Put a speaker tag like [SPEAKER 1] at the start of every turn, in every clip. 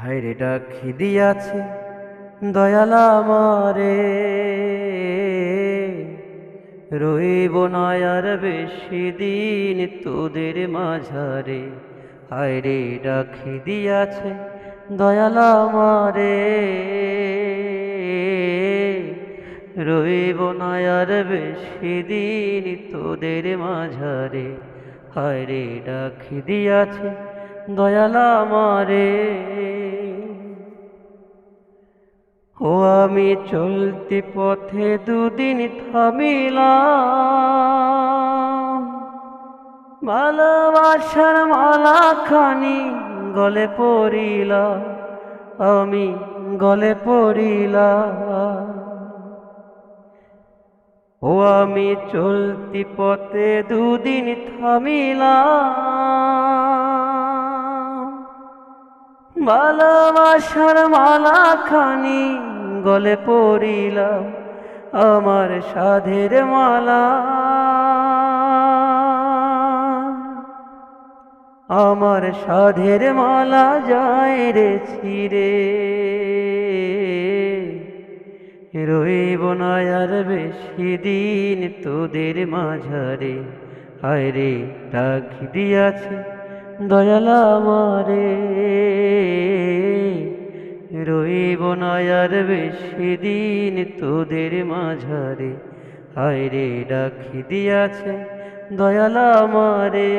[SPEAKER 1] হায়রে ডাকি দিয়াছে দয়াল আমারে, রইব না আর বেশি দিন তোদের মাঝারে। হায়রে ডাকি দিয়াছে দয়াল আমারে, রইব না আর বেশি দিন তোদের মাঝারে। হায়রে ডাকি দিয়াছে দয়াল আমারে। ও আমি চলতি পথে দুদিন থামিলাম, ভালোবাসার মালা খানি গলে পড়িলাম, আমি গলে পড়িলাম। ও আমি চলতি পথে দুদিন থামিলাম, ভালোবাসার মালা খানি গলে পড়িলাম, আমার সাধের মালা, আমার সাধের মালা যায় রে ছিঁড়ে। রইব না আর বেশি দিন তোদের মাঝারে। হায়রে ডাক দিয়াছে দয়াল আমারে, রইব না আর বেশি দিন তোদের মাঝারে। হায়রে ডাক দিয়াছে দয়াল আমারে।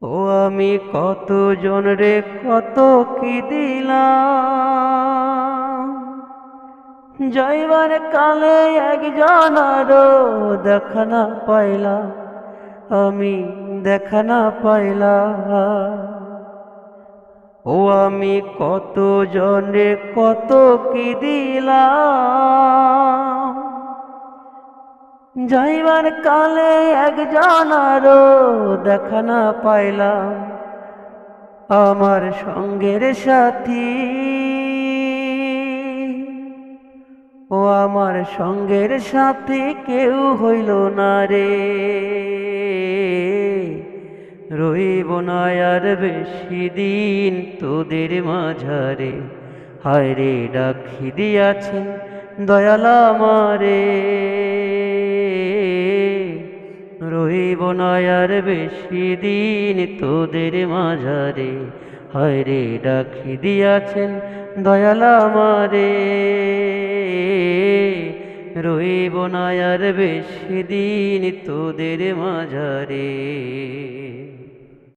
[SPEAKER 1] ও আমি কত জন রে কত কি দিলাম, যাইবার কালে একজন আরো দেখা না পাইলাম, আমি দেখা না পাইলাম। ও আমি কত জন রে কত কি দিলাম, যাইবার কালে একজন আরো দেখা না পাইলাম, আমার সঙ্গের সাথী। ও আমার সঙ্গের সাথী কেউ হইল না রে, রইব না আর বেশি দিন তোদের মাঝারে। হায়রে ডাকি দিয়াছেন দয়াল আমারে, রইব না আর বেশি দিন তোদের মাঝারে। হায়রে ডাকি দিয়াছেন দয়াল আমারে, রইব না আর বেশি দিন তোদের মাঝারে।